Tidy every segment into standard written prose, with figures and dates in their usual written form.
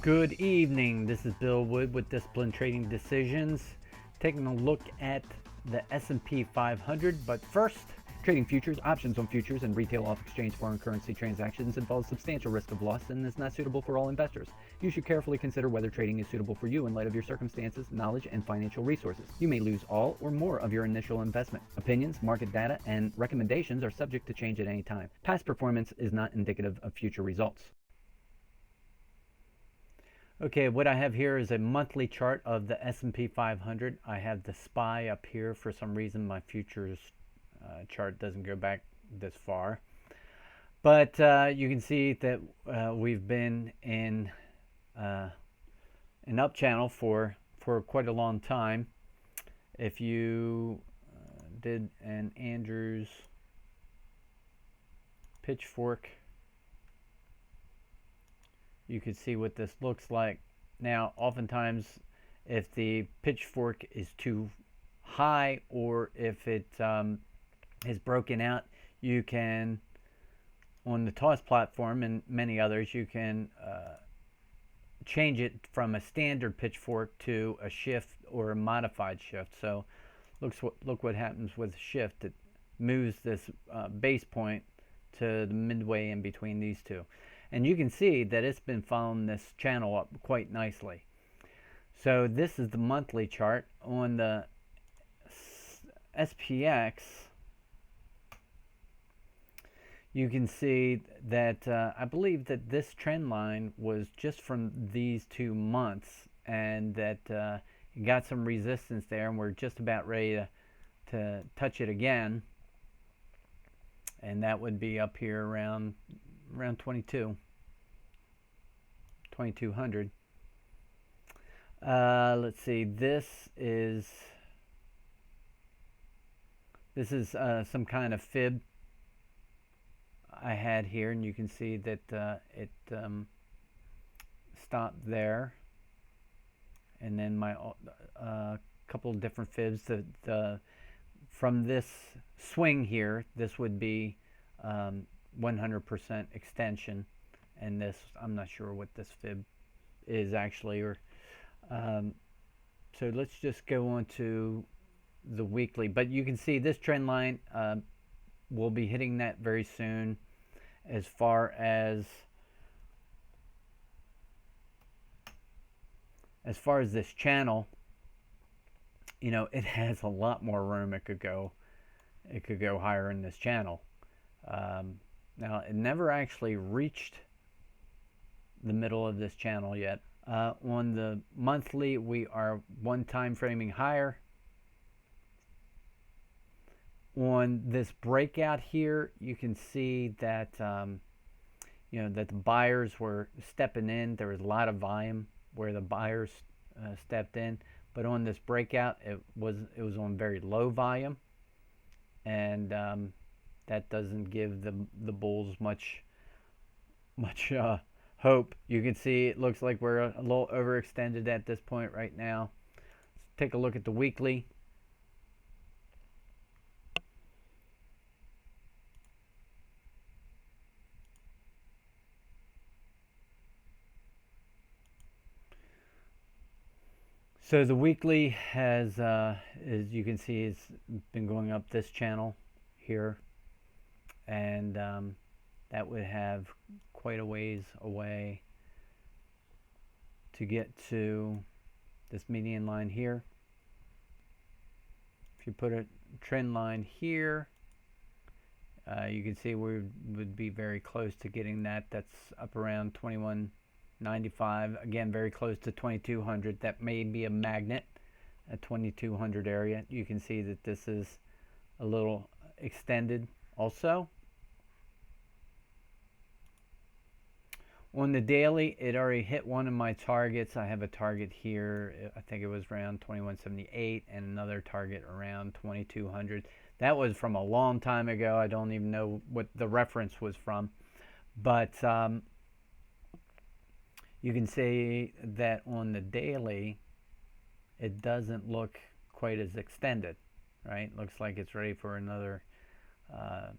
Good evening. This is Bill Wood with Disciplined Trading Decisions, taking a look at the S&P 500. But first, trading futures, options on futures, and retail off-exchange foreign currency transactions involves substantial risk of loss and is not suitable for all investors. You should carefully consider whether trading is suitable for you in light of your circumstances, knowledge, and financial resources. You may lose all or more of your initial investment. Opinions, market data, and recommendations are subject to change at any time. Past performance is not indicative of future results. Okay, what I have here is a monthly chart of the S&P 500. I have the SPY up here. For some reason, my futures chart doesn't go back this far. But you can see that we've been in an up channel for quite a long time. If you did an Andrews Pitchfork, you can see what this looks like. Now, oftentimes, if the pitchfork is too high or if it is broken out, you can, on the TOS platform and many others, you can change it from a standard pitchfork to a shift or a modified shift. So look what happens with shift. It moves this base point to the midway in between these two. And you can see that it's been following this channel up quite nicely. So this is the monthly chart. On the SPX, you can see that I believe that this trend line was just from these 2 months, and that it got some resistance there, and we're just about ready to touch it again. And that would be up here around 2200. Let's see, this is some kind of fib I had here, and you can see that it stopped there, and then my couple of different fibs. From this swing here, this would be 100% extension, and this, I'm not sure what this fib is actually. Or so let's just go on to the weekly. But you can see this trend line, we'll be hitting that very soon. As far as this channel, you know, it has a lot more room. It could go higher in this channel. Now, it never actually reached the middle of this channel yet. On the monthly, we are one time framing higher. On this breakout here, you can see that you know, that the buyers were stepping in. There was a lot of volume where the buyers stepped in. But on this breakout, it was on very low volume, and that doesn't give the bulls much hope. You can see it looks like we're a little overextended at this point right now. Let's take a look at the weekly. So the weekly has, as you can see, it's been going up this channel here, and that would have quite a ways away to get to this median line here. If you put a trend line here, you can see we would be very close to getting that. That's up around 2195, again very close to 2200. That may be a magnet at 2200 area. You can see that this is a little extended also. On the daily, it already hit one of my targets. I have a target here, I think it was around 2178, and another target around 2200. That was from a long time ago. I don't even know what the reference was from, but you can see that on the daily, it doesn't look quite as extended, right? Looks like it's ready for another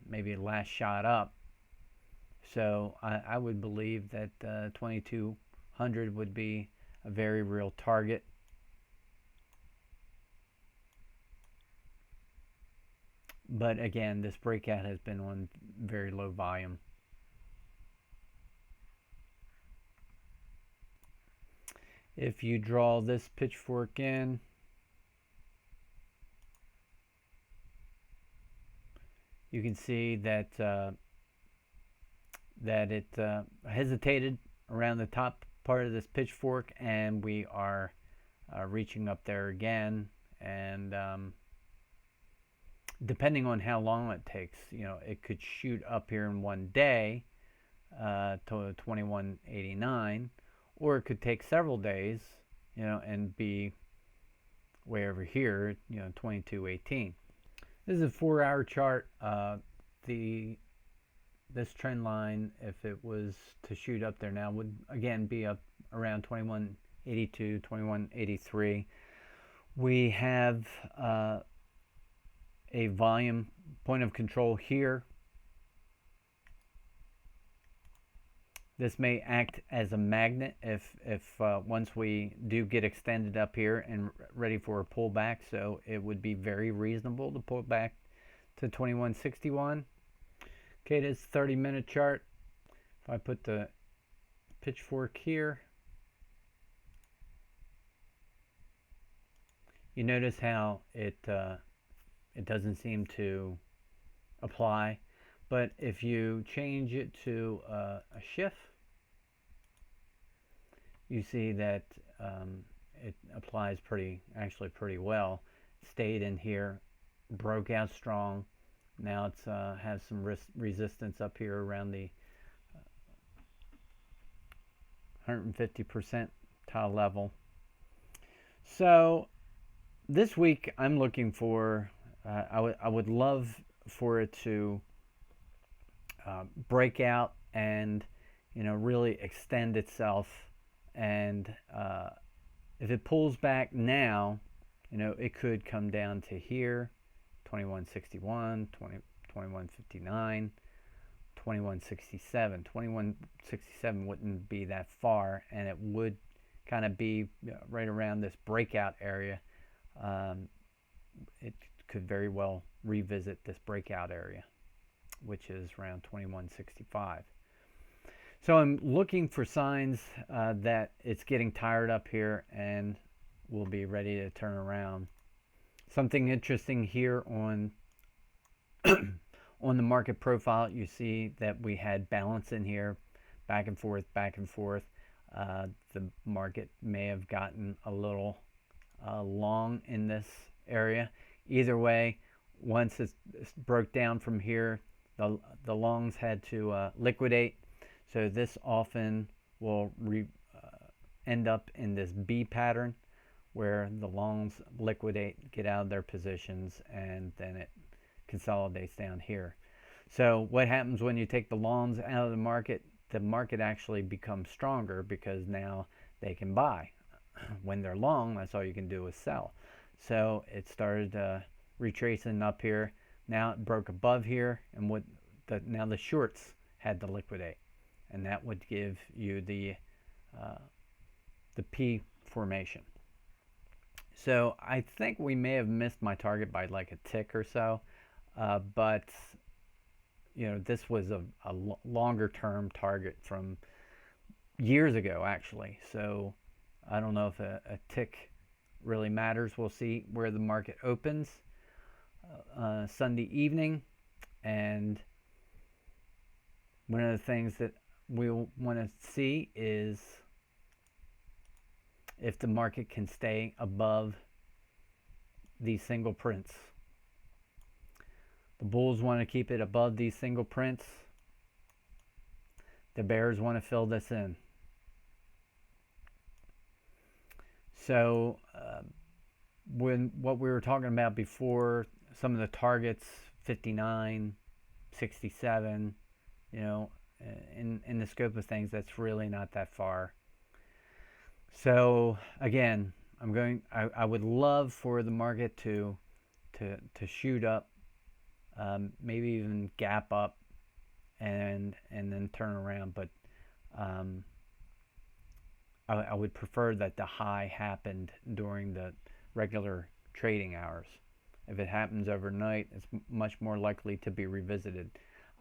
maybe last shot up. So I would believe that 2200 would be a very real target. But again, this breakout has been on very low volume. If you draw this pitchfork in, you can see that that it hesitated around the top part of this pitchfork, and we are reaching up there again. And depending on how long it takes, it could shoot up here in one day to 2189, or it could take several days, and be way over here, 2218. This is a 4-hour chart. This trend line, if it was to shoot up there now, would again be up around 2182, 2183. We have a volume point of control here. This may act as a magnet if once we do get extended up here and ready for a pullback. So it would be very reasonable to pull back to 2161. Okay, this 30-minute chart. If I put the pitchfork here, you notice how it doesn't seem to apply. But if you change it to a shift, you see that it applies actually pretty well. Stayed in here, broke out strong. Now it's has some resistance up here around the 150 percentile level. So this week I'm looking for, I would love for it to break out and really extend itself. And if it pulls back now, it could come down to here, 2161, 2159, 2167. 2167 wouldn't be that far, and it would kind of be right around this breakout area. It could very well revisit this breakout area, which is around 2165. So I'm looking for signs that it's getting tired up here and will be ready to turn around. Something interesting here on on the market profile, you see that we had balance in here, back and forth, back and forth. The market may have gotten a little long in this area. Either way, once it broke down from here, the longs had to liquidate. So this often will end up in this B pattern, where the longs liquidate, get out of their positions, and then it consolidates down here. So what happens when you take the longs out of the market? The market actually becomes stronger because now they can buy. When they're long, that's all you can do is sell. So it started retracing up here. Now it broke above here, and now the shorts had to liquidate, and that would give you the P formation. So I think we may have missed my target by like a tick or so, but this was a longer term target from years ago actually. So I don't know if a tick really matters. We'll see where the market opens Sunday evening, and one of the things that we'll want to see is if the market can stay above these single prints. The bulls want to keep it above these single prints. The bears want to fill this in. So what we were talking about before, some of the targets, 59, 67, in the scope of things, that's really not that far. So again, I would love for the market to shoot up maybe even gap up and then turn around. But um, I would prefer that the high happened during the regular trading hours. If it happens overnight, it's much more likely to be revisited.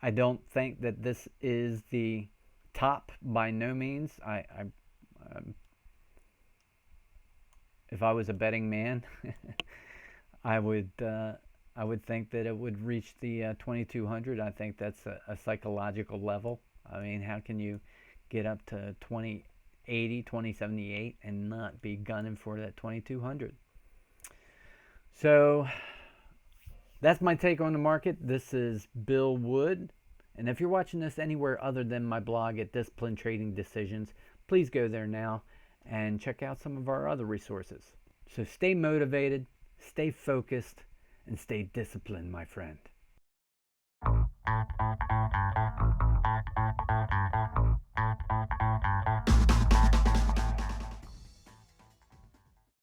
I don't think that this is the top by no means. If I was a betting man, I would think that it would reach the 2200. I think that's a psychological level. I mean, how can you get up to 2080, 2078 and not be gunning for that 2200? So that's my take on the market. This is Bill Wood. And if you're watching this anywhere other than my blog at Discipline Trading Decisions, please go there now and check out some of our other resources. So stay motivated, stay focused, and stay disciplined, my friend.